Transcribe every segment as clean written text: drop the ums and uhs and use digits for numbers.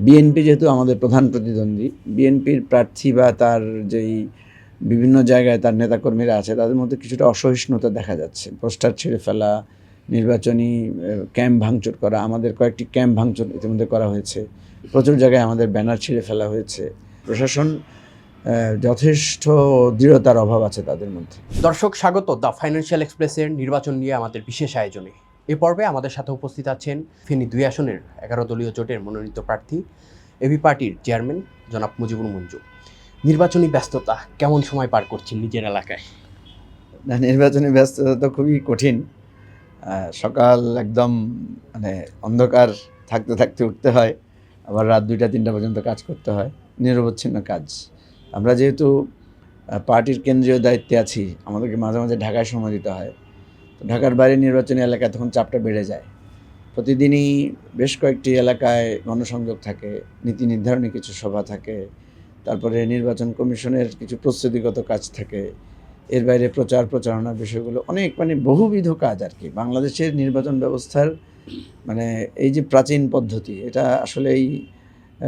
BNP যেহেতু আমাদের প্রধান প্রতিদ্বন্দ্বী, বিএনপির প্রার্থী বা তার যেই বিভিন্ন জায়গায় তার নেতাকর্মীরা আছে তাদের মধ্যে কিছুটা অসহিষ্ণুতা দেখা যাচ্ছে। পোস্টার ছিঁড়ে ফেলা, নির্বাচনী ক্যাম্প ভাঙচুর করা, আমাদের কয়েকটি ক্যাম্প ভাঙচুর ইতিমধ্যে করা হয়েছে। প্রচুর জায়গায় আমাদের ব্যানার ছিঁড়ে ফেলা হয়েছে। প্রশাসন যথেষ্ট দৃঢ়তার অভাব আছে তাদের মধ্যে। দর্শক, স্বাগত দ্য ফাইন্যান্সিয়াল এক্সপ্রেসের নির্বাচন নিয়ে আমাদের বিশেষ আয়োজনে। এ পর্বে আমাদের সাথে উপস্থিত আছেন ফেনী ২ আসনের ১১ দলীয় জোটের মনোনীত প্রার্থী এবি পার্টির চেয়ারম্যান জনাব মুজিবুর মঞ্জু। নির্বাচনী ব্যস্ততা কেমন সময় পার করছেন নিজের এলাকায়? না, নির্বাচনী ব্যস্ততা তো খুবই কঠিন। সকাল একদম মানে অন্ধকার থাকতে থাকতে উঠতে হয়, আবার রাত ২টা-৩টা পর্যন্ত কাজ করতে হয়, নিরবচ্ছিন্ন কাজ। আমরা যেহেতু পার্টির কেন্দ্রীয় দায়িত্বে আছি, আমাদেরকে মাঝে মাঝে ঢাকায় সময় দিতে হয়। তো ঢাকার বাইরে নির্বাচনী এলাকায় তখন চাপটা বেড়ে যায়। প্রতিদিনই বেশ কয়েকটি এলাকায় গণসংযোগ থাকে, নীতি নির্ধারণী কিছু সভা থাকে, তারপরে নির্বাচন কমিশনের কিছু প্রস্তুতিগত কাজ থাকে, এর বাইরে প্রচার প্রচারণার বিষয়গুলো অনেক বহুবিধ কাজ আর কি। বাংলাদেশের নির্বাচন ব্যবস্থার এই যে প্রাচীন পদ্ধতি, এটা আসলেই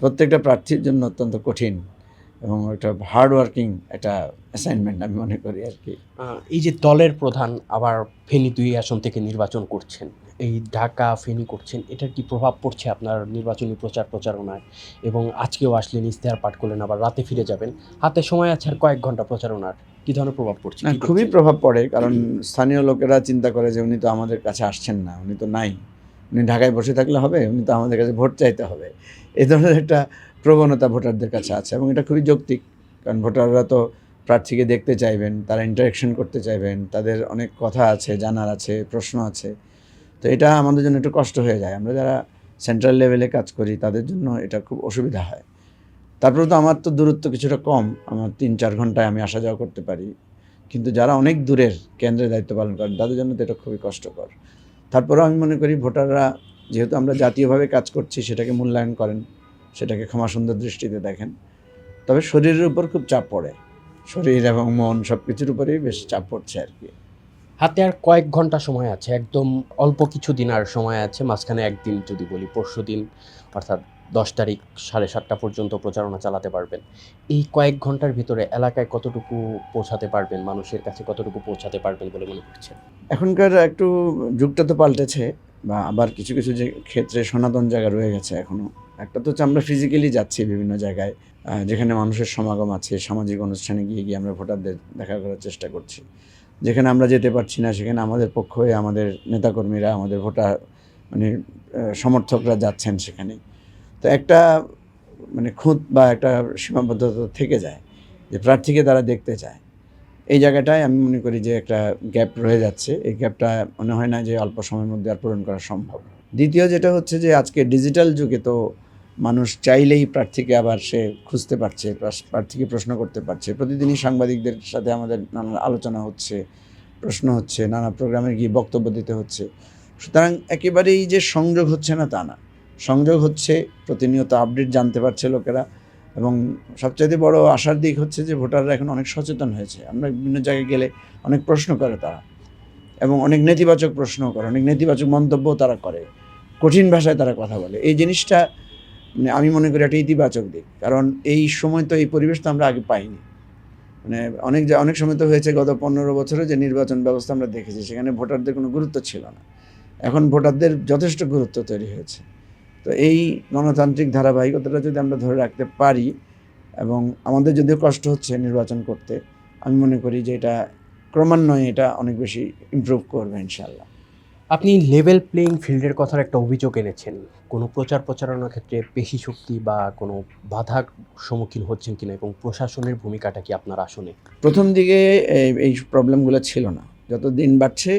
প্রত্যেকটা প্রার্থীর জন্য অত্যন্ত কঠিন এবং একটা হার্ড ওয়ার্কিং একটা অ্যাসাইনমেন্ট আমি মনে করি আর কি। এই যে দলের প্রধান আবার ফেনী ২ আসন থেকে নির্বাচন করছেন, এই ঢাকা ফেনী করছেন, এটার কি প্রভাব পড়ছে আপনার নির্বাচনী প্রচার প্রচারণায়? এবং আজকেও আসলেন, ইশতেহার পাঠ করলেন, আবার রাতে ফিরে যাবেন, হাতে সময় আছে আর কয়েক ঘন্টা প্রচারণার, কী ধরনের প্রভাব পড়ছে? খুবই প্রভাব পড়ে, কারণ স্থানীয় লোকেরা চিন্তা করে যে উনি তো আমাদের কাছে আসছেন না, উনি তো নাই, উনি ঢাকায় বসে থাকলে হবে, উনি তো আমাদের কাছে ভোট চাইতে হবে। এই ধরনের একটা প্রবণতা ভোটারদের কাছে আছে এবং এটা খুবই যৌক্তিক, কারণ ভোটাররা তো প্রার্থীকে দেখতে চাইবেন, তারা ইন্টারেকশন করতে চাইবেন, তাদের অনেক কথা আছে, জানার আছে, প্রশ্ন আছে। তো এটা আমাদের জন্য একটু কষ্ট হয়ে যায়। আমরা যারা সেন্ট্রাল লেভেলে কাজ করি তাদের জন্য এটা খুব অসুবিধা হয়। তারপরে তো আমার তো দূরত্ব কিছুটা কম, আমার ৩-৪ ঘন্টায় আমি আসা যাওয়া করতে পারি, কিন্তু যারা অনেক দূরের কেন্দ্রে দায়িত্ব পালন করেন তাদের জন্য তো এটা খুবই কষ্টকর। তারপরেও আমি মনে করি ভোটাররা, যেহেতু আমরা জাতীয়ভাবে কাজ করছি, সেটাকে মূল্যায়ন করেন, সেটাকে ক্ষমাসুন্দর দৃষ্টিতে দেখেন। তবে শরীরের উপর খুব চাপ পড়ে, শরীর এবং মন সব কিছুর উপরেই বেশ চাপ পড়ছে আর কি। হাতে আর কয়েক ঘন্টা সময় আছে, একদম অল্প কিছু দিন আর সময় আছে। মাঝখানে একদিন যদি বলি, পরশু দিন অর্থাৎ ১০ তারিখ ৭:৩০ পর্যন্ত প্রচারণা চালাতে পারবেন। এই কয়েক ঘন্টার ভিতরে এলাকায় কতটুকু পৌঁছাতে পারবেন, মানুষের কাছে কতটুকু পৌঁছাতে পারবেন বলে মনে করছেন? এখনকার একটু যুগটা তো পাল্টেছে, বা আবার কিছু কিছু যে ক্ষেত্রে সনাতন জায়গা রয়ে গেছে এখনও। একটা তো হচ্ছে আমরা ফিজিক্যালি যাচ্ছি বিভিন্ন জায়গায়, যেখানে মানুষের সমাগম আছে, সামাজিক অনুষ্ঠানে গিয়ে গিয়ে আমরা ভোটারদের দেখা করার চেষ্টা করছি। যেখানে আমরা যেতে পারছি না সেখানে আমাদের পক্ষ হয়ে আমাদের নেতাকর্মীরা, আমাদের ভোটার সমর্থকরা যাচ্ছেন সেখানে। তো একটা খুঁত বা একটা সীমাবদ্ধতা থেকে যায় যে প্রার্থীকে তারা দেখতে চায়। এই জায়গাটায় আমি মনে করি যে একটা গ্যাপ রয়ে যাচ্ছে। এই গ্যাপটা মনে হয় না যে অল্প সময়ের মধ্যে আর পূরণ করা সম্ভব। দ্বিতীয় যেটা হচ্ছে যে আজকে ডিজিটাল যুগে তো মানুষ চাইলেই প্রার্থীকে আবার সে খুঁজতে পারছে, প্রার্থীকে প্রশ্ন করতে পারছে। প্রতিদিনই সাংবাদিকদের সাথে আমাদের নানা আলোচনা হচ্ছে, প্রশ্ন হচ্ছে, নানা প্রোগ্রামে গিয়ে বক্তব্য দিতে হচ্ছে। সুতরাং একেবারেই যে সংযোগ হচ্ছে না তা না, সংযোগ হচ্ছে, প্রতিনিয়ত আপডেট জানতে পারছে লোকেরা। এবং সবচাইতে বড় আশার দিক হচ্ছে যে ভোটাররা এখন অনেক সচেতন হয়েছে। আমরা বিভিন্ন জায়গায় গেলে অনেক প্রশ্ন করে তারা, এবং অনেক নেতিবাচক প্রশ্ন করে, অনেক নেতিবাচক মন্তব্যও তারা করে, কঠিন ভাষায় তারা কথা বলে। এই জিনিসটা আমি মনে করি একটা ইতিবাচক দিক, কারণ এই সময় তো এই পরিবেশ তো আমরা আগে পাইনি। অনেক সময় তো হয়েছে গত ১৫ বছরে যে নির্বাচন ব্যবস্থা আমরা দেখেছি, সেখানে ভোটারদের কোনো গুরুত্ব ছিল না। এখন ভোটারদের যথেষ্ট গুরুত্ব তৈরি হয়েছে। তো এই গণতান্ত্রিক ধারাবাহিকতাটা যদি আমরা ধরে রাখতে পারি, এবং আমাদের যদিও কষ্ট হচ্ছে নির্বাচন করতে, আমি মনে করি যে এটা ক্রমান্বয়ে এটা অনেক বেশি ইমপ্রুভ করবে ইনশাআল্লাহ। আপনি লেভেল প্লেইং ফিল্ডের কথার একটা অভিযোগ এনেছেন। কোনো প্রচার প্রচারণার ক্ষেত্রে পেশি শক্তি বা কোনো বাধার সম্মুখীন হচ্ছেন কিনা, এবং প্রশাসনের ভূমিকাটা কি আপনার আসনে? প্রথম দিকে এই প্রবলেমগুলো ছিল না। যত দিন বাড়ছে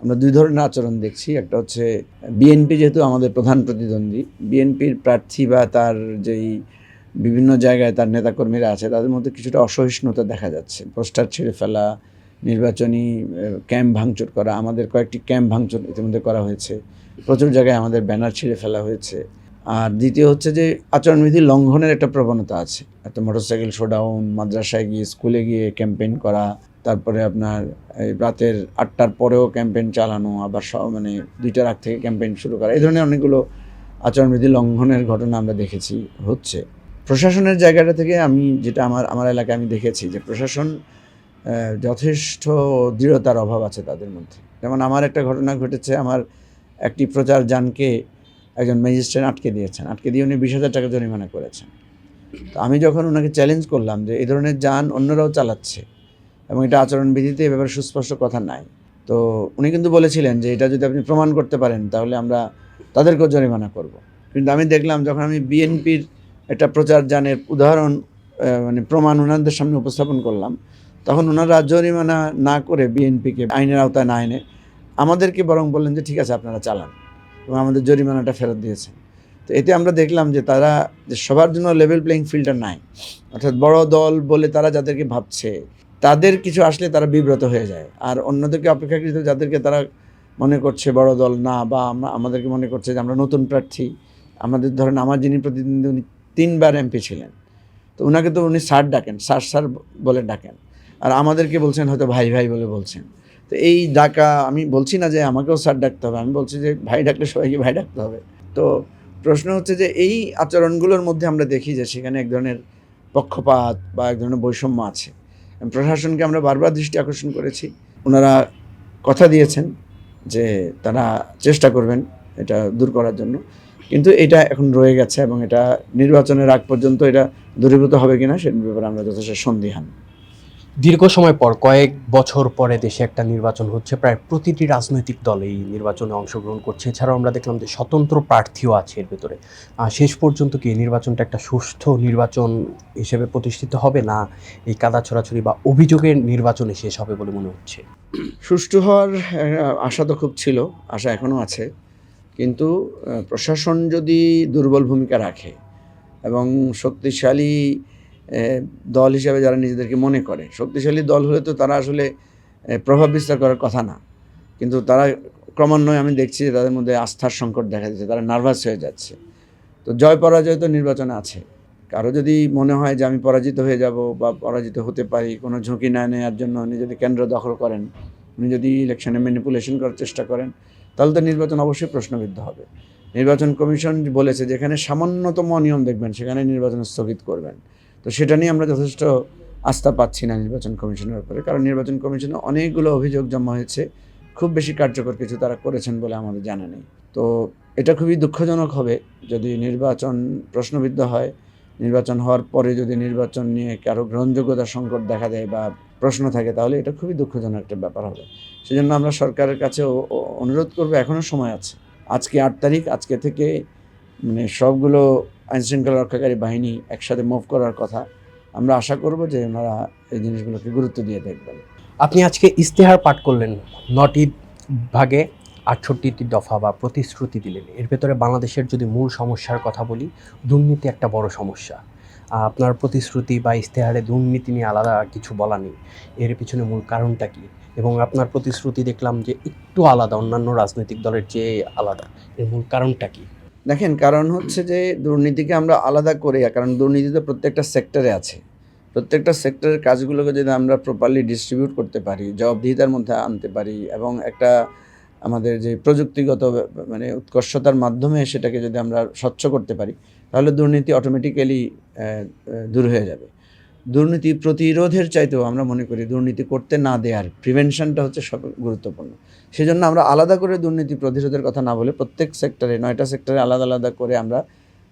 আমরা দুই ধরনের আচরণ দেখছি। একটা হচ্ছে বিএনপি যেহেতু আমাদের প্রধান প্রতিদ্বন্দ্বী, বিএনপির প্রার্থী বা তার যেই বিভিন্ন জায়গায় তার নেতাকর্মীরা আছে তাদের মধ্যে কিছুটা অসহিষ্ণুতা দেখা যাচ্ছে। পোস্টার ছিঁড়ে ফেলা, নির্বাচনী ক্যাম্প ভাঙচুর করা, আমাদের কয়েকটি ক্যাম্প ভাঙচুর ইতিমধ্যে করা হয়েছে। প্রচুর জায়গায় আমাদের ব্যানার ছিঁড়ে ফেলা হয়েছে। আর দ্বিতীয় হচ্ছে যে আচরণবিধি লঙ্ঘনের একটা প্রবণতা আছে। একটা মোটরসাইকেল শোডাউন, মাদ্রাসায় গিয়ে, স্কুলে গিয়ে ক্যাম্পেইন করা, তারপরে আপনার এই রাতের ৮টার পরেও ক্যাম্পেইন চালানো, আবার ২টার আগ থেকে ক্যাম্পেইন শুরু করা, এই ধরনের অনেকগুলো আচরণবিধি লঙ্ঘনের ঘটনা আমরা দেখেছি হচ্ছে। প্রশাসনের জায়গাটা থেকে আমি যেটা আমার এলাকায় আমি দেখেছি যে প্রশাসন যথেষ্ট দৃঢ়তার অভাব আছে তাদের মধ্যে। যেমন আমার একটা ঘটনা ঘটেছে, আমার একটি প্রচার যানকে একজন ম্যাজিস্ট্রেট আটকে দিয়েছেন, আটকে দিয়ে উনি 20,000 টাকা জরিমানা করেছেন। তো আমি যখন ওনাকে চ্যালেঞ্জ করলাম যে এই ধরনের যান অন্যরাও চালাচ্ছে এবং এটা আচরণবিধিতে এ ব্যাপারে সুস্পষ্ট কথা নাই, তো উনি কিন্তু বলেছিলেন যে এটা যদি আপনি প্রমাণ করতে পারেন তাহলে আমরা তাদেরকেও জরিমানা করব। কিন্তু আমি দেখলাম যখন আমি বিএনপির একটা প্রচার যানের উদাহরণ মানে প্রমাণ ওনাদের সামনে উপস্থাপন করলাম, তখন ওনারা জরিমানা না করে বিএনপিকে আইনের আওতায় না এনে আমাদেরকে বরং বললেন যে ঠিক আছে আপনারা চালান, এবং আমাদের জরিমানাটা ফেরত দিয়েছেন। তো এতে আমরা দেখলাম যে তারা যে সবার জন্য লেভেল প্লেইং ফিল্ডটা নাই, অর্থাৎ বড় দল বলে তারা যাদেরকে ভাবছে তাদের কিছু আসলে তারা বিব্রত হয়ে যায়, আর অন্যদেরকে অপেক্ষাকৃত যাদেরকে তারা মনে করছে বড় দল না, বা আমাদেরকে মনে করছে যে আমরা নতুন প্রার্থী, আমাদের ধরেন আমার যিনি প্রতিদ্বন্দ্বী উনি 3 বার এমপি ছিলেন, তো ওনাকে তো উনি স্যার ডাকেন, স্যার বলে ডাকেন, আর আমাদেরকে বলছেন হয়তো ভাই ভাই বলে বলছেন। তো এই ডাকা, আমি বলছি না যে আমাকেও স্যার ডাকতে হবে, আমি বলছি যে ভাই ডাকলে সবাইকে ভাই ডাকতে হবে। তো প্রশ্ন হচ্ছে যে এই আচরণগুলোর মধ্যে আমরা দেখি যে সেখানে এক ধরনের পক্ষপাত বা এক ধরনের বৈষম্য আছে। প্রশাসনকে আমরা বারবার দৃষ্টি আকর্ষণ করেছি, ওনারা কথা দিয়েছেন যে তারা চেষ্টা করবেন এটা দূর করার জন্য, কিন্তু এটা এখন রয়ে গেছে এবং এটা নির্বাচনের আগ পর্যন্ত এটা দূরীভূত হবে কিনা সে ব্যাপারে আমরা যথেষ্ট সন্দিহান। দীর্ঘ সময় পর, কয়েক বছর পরে দেশে একটা নির্বাচন হচ্ছে, প্রায় প্রতিটি রাজনৈতিক দল এই নির্বাচনে অংশগ্রহণ করছে। এছাড়াও আমরা দেখলাম যে স্বতন্ত্র প্রার্থীও আছে এর ভেতরে। শেষ পর্যন্ত কি এই নির্বাচনটা একটা সুষ্ঠু নির্বাচন হিসেবে প্রতিষ্ঠিত হবে, না এই কাদা ছোড়াছুড়ি বা অভিযোগের নির্বাচনে শেষ হবে বলে মনে হচ্ছে? সুষ্ঠু হওয়ার আশা তো খুব ছিল, আশা এখনও আছে, কিন্তু প্রশাসন যদি দুর্বল ভূমিকা রাখে এবং শক্তিশালী দল হিসাবে যারা নিজেদেরকে মনে করে, শক্তিশালী দল হলে তো তারা আসলে প্রভাব বিস্তার করার কথা না, কিন্তু তারা ক্রমান্বয়ে আমি দেখছি যে তাদের মধ্যে আস্থার সংকট দেখা দিচ্ছে, তারা নার্ভাস হয়ে যাচ্ছে। তো জয় পরাজয় তো নির্বাচনে আছে, কারো যদি মনে হয় যে আমি পরাজিত হয়ে যাব বা পরাজিত হতে পারি, কোনো ঝুঁকি না নেওয়ার জন্য উনি যদি কেন্দ্র দখল করেন, উনি যদি ইলেকশনে ম্যানিপুলেশন করার চেষ্টা করেন, তাহলে তো নির্বাচন অবশ্যই প্রশ্নবিদ্ধ হবে। নির্বাচন কমিশন বলেছে যেখানে সামান্যতম অনিয়ম দেখবেন সেখানে নির্বাচন স্থগিত করবেন। তো সেটা নিয়ে আমরা যথেষ্ট আস্থা পাচ্ছি না নির্বাচন কমিশনের ব্যাপারে, কারণ নির্বাচন কমিশনে অনেকগুলো অভিযোগ জমা হয়েছে, খুব বেশি কার্যকর কিছু তারা করেছেন বলে আমাদের জানা নেই। তো এটা খুবই দুঃখজনক হবে যদি নির্বাচন প্রশ্নবিদ্ধ হয়, নির্বাচন হওয়ার পরে যদি নির্বাচন নিয়ে কারো গ্রহণযোগ্যতার সংকট দেখা দেয় বা প্রশ্ন থাকে, তাহলে এটা খুবই দুঃখজনক একটা ব্যাপার হবে। সেজন্য আমরা সরকারের কাছে অনুরোধ করবো, এখনও সময় আছে, আজকে 8 তারিখ, আজকে থেকে মানে সবগুলো আইনশৃঙ্খলা রক্ষাকারী বাহিনী একসাথে মুভ করার কথা। আমরা আশা করব যে ওনারা এই জিনিসগুলোকে গুরুত্ব দিয়ে দেখবেন। আপনি আজকে ইস্তেহার পাঠ করলেন, 9টি ভাগে 68টি দফা বা প্রতিশ্রুতি দিলেন। এর ভেতরে বাংলাদেশের যদি মূল সমস্যার কথা বলি, দুর্নীতি একটা বড় সমস্যা। আপনার প্রতিশ্রুতি বা ইস্তেহারে দুর্নীতি নিয়ে আলাদা কিছু বলা নেই। এর পিছনে মূল কারণটা কি? এবং আপনার প্রতিশ্রুতি দেখলাম যে একটু আলাদা, অন্যান্য রাজনৈতিক দলের চেয়ে আলাদা। এর মূল কারণটা কি? দেখেন, কারণ হচ্ছে যে দুর্নীতিকে আমরা আলাদা করি, কারণ দুর্নীতি তো প্রত্যেকটা সেক্টরে আছে। প্রত্যেকটা সেক্টরের কাজগুলোকে যদি আমরা প্রপারলি ডিস্ট্রিবিউট করতে পারি, জবাবদিহিতার মধ্যে আনতে পারি, এবং একটা আমাদের যে প্রযুক্তিগত মানে উৎকর্ষতার মাধ্যমে সেটাকে যদি আমরা স্বচ্ছ করতে পারি, তাহলে দুর্নীতি অটোমেটিক্যালি দূর হয়ে যাবে। দুর্নীতি প্রতিরোধের চাইতেও আমরা মনে করি দুর্নীতি করতে না দেওয়ার প্রিভেনশনটা হচ্ছে সব গুরুত্বপূর্ণ। সেজন্য আমরা আলাদা করে দুর্নীতি প্রতিরোধের কথা না বলে প্রত্যেক সেক্টরে 9টা সেক্টরে আলাদা আলাদা করে আমরা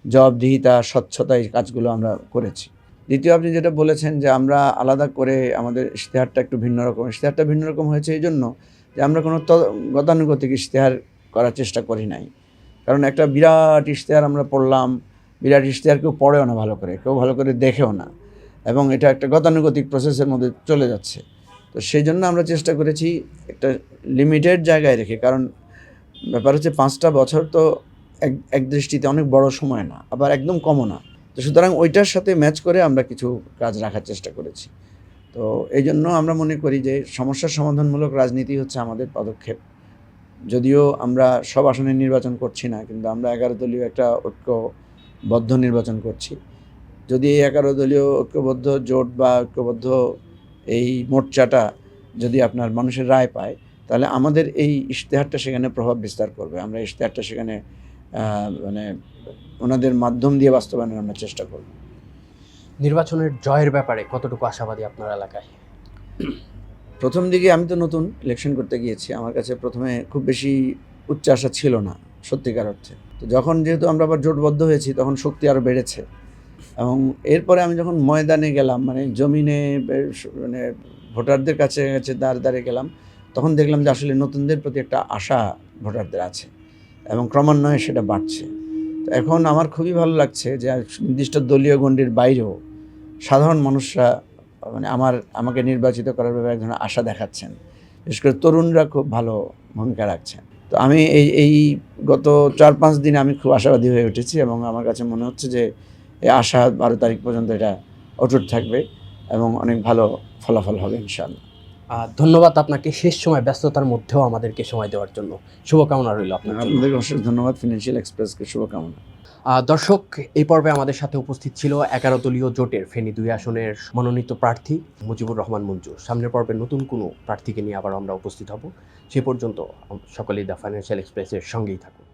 জবাবদিহিতা, স্বচ্ছতা এই কাজগুলো আমরা করেছি। দ্বিতীয়, আপনি যেটা বলেছেন যে আমরা আলাদা করে আমাদের ইশতেহারটা একটু ভিন্ন রকম, ইশতেহারটা ভিন্ন রকম হয়েছে এই জন্য যে আমরা কোনো গতানুগতিক ইশতেহার করার চেষ্টা করি নাই। কারণ একটা বিরাট ইশতেহার আমরা পড়লাম, বিরাট ইশতেহার কেউ পড়েও না ভালো করে, কেউ ভালো করে দেখেও না, এবং এটা একটা গতানুগতিক প্রসেসের মধ্যে চলে যাচ্ছে। তো সেই জন্য আমরা চেষ্টা করেছি একটা লিমিটেড জায়গায় রেখে, কারণ ব্যাপার হচ্ছে 5টা বছর তো এক দৃষ্টিতে অনেক বড় সময় না, আবার একদম কমও না। তো সুতরাং ওইটার সাথে ম্যাচ করে আমরা কিছু কাজ রাখার চেষ্টা করেছি। তো এই জন্য আমরা মনে করি যে সমস্যার সমাধানমূলক রাজনীতি হচ্ছে আমাদের পদক্ষেপ। যদিও আমরা সব আসনে নির্বাচন করছি না, কিন্তু আমরা 11 দলীয় একটা ঐক্যবদ্ধ নির্বাচন করছি। যদি এই 11 দলীয় ঐক্যবদ্ধ জোট বা ঐক্যবদ্ধ এই মোর্চাটা যদি আপনার মানুষের রায় পায়, তাহলে আমাদের এই ইশতেহারটা সেখানে প্রভাব বিস্তার করবে। আমরা ইশতেহারটা সেখানে মানে ওনাদের মাধ্যম দিয়ে বাস্তবায়নের আমরা চেষ্টা করব। নির্বাচনের জয়ের ব্যাপারে কতটুকু আশাবাদী আপনার এলাকায়? প্রথম দিকে আমি তো নতুন ইলেকশন করতে গিয়েছি, আমার কাছে প্রথমে খুব বেশি উচ্চ আশা ছিল না সত্যিকার অর্থে। তো যখন যেহেতু আমরা আবার জোটবদ্ধ হয়েছি তখন শক্তি আরও বেড়েছে, এবং এরপরে আমি যখন ময়দানে গেলাম, মানে জমিনে মানে ভোটারদের কাছে কাছে দাঁড়ে দাঁড়িয়ে গেলাম, তখন দেখলাম যে আসলে নতুনদের প্রতি একটা আশা ভোটারদের আছে এবং ক্রমান্বয়ে সেটা বাড়ছে। তো এখন আমার খুবই ভালো লাগছে যে নির্দিষ্ট দলীয় গণ্ডির বাইরেও সাধারণ মানুষরা মানে আমাকে নির্বাচিত করার ব্যাপারে এক ধরনের আশা দেখাচ্ছেন। বিশেষ করে তরুণরা খুব ভালো ভূমিকা রাখছেন। তো আমি এই গত 4-5 দিনে আমি খুব আশাবাদী হয়ে উঠেছি, এবং আমার কাছে মনে হচ্ছে যে এই আশা 12 তারিখ পর্যন্ত এটা অটুট থাকবে এবং অনেক ভালো ফলাফল হবে ইনশাআল্লাহ। ধন্যবাদ আপনাকে শেষ সময় ব্যস্ততার মধ্যেও আমাদেরকে সময় দেওয়ার জন্য। শুভকামনা রইল আপনার জন্য। আপনাদেরকে অশেষ ধন্যবাদ, ফিনান্সিয়াল এক্সপ্রেসকে শুভকামনা। দর্শক, এই পর্বে আমাদের সাথে উপস্থিত ছিল 11 দলীয় জোটের ফেনী 2 আসনের মনোনীত প্রার্থী মুজিবুর রহমান মঞ্জু। সামনের পর্বে নতুন কোনো প্রার্থীকে নিয়ে আবার আমরা উপস্থিত হব। সে পর্যন্ত সকলেই দ্য ফাইন্যান্সিয়াল এক্সপ্রেসের সঙ্গেই থাকুন।